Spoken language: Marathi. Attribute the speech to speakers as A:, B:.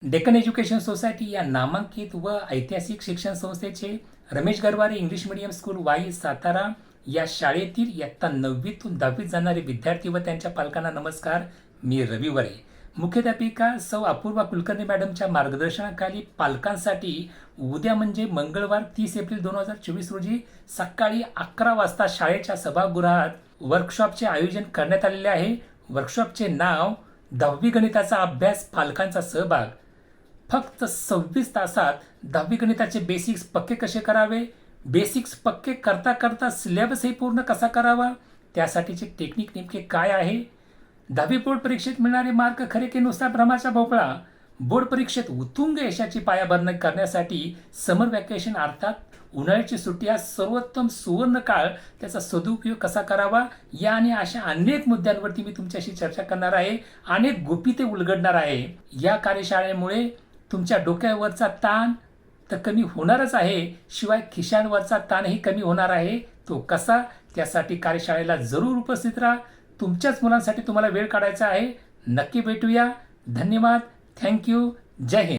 A: डेक्कन एज्युकेशन सोसायटी या नामांकित व ऐतिहासिक शिक्षण संस्थेचे Ramesh Garware English medium school Wai Satara या शाळेतील इयत्ता 9वीतून 10वीत जाणारे विद्यार्थी व त्यांच्या पालकांना नमस्कार. मी रवी वरे, मुख्याध्यापिका सौ अपूर्वा कुलकर्णी मॅडमच्या मार्गदर्शनाखाली पालकांसाठी उद्या म्हणजे मंगळवार 30 एप्रिल 2024 रोजी सकाळी 11 वाजता शाळेच्या सभागृहात वर्कशॉपचे आयोजन करण्यात आलेले आहे. वर्कशॉपचे नाव 10वी गणिताचा अभ्यास, पालकांचा सहभाग. फक्त 26 तासात 10वी गणिताचे बेसिक्स पक्के कसे करावे, बेसिक्स पक्के करता करता सिलेबसही पूर्ण कसा करावा, त्यासाठीचे टेक्निक नेमके काय आहे, 10वी बोर्ड परीक्षेत मिळणारे मार्क खरे की नुसता भ्रमाचा भोपळा, बोर्ड परीक्षेत उत्तुंग यशाची पायाभरणी करण्यासाठी समर वॅकेशन अर्थात उन्हाळ्याची सुट्टी हा सर्वोत्तम सुवर्ण काळ, त्याचा सदुपयोग कसा करावा, या आणि अशा अनेक मुद्द्यांवरती मी तुमच्याशी चर्चा करणार आहे. अनेक गुपिते उलगडणार आहे. या कार्यशाळेमुळे तुमच्या डोक्यावरचा ताण तर कमी होणारच आहे, शिवाय खिशांवरचा ताणही कमी होणार आहे. तो कसा, त्यासाठी कार्यशाळेला जरूर उपस्थित राहा. तुमच्याच मुलांसाठी तुम्हाला वेळ काढायचा आहे. नक्की भेटूया. धन्यवाद. थँक्यू. जय हिंद.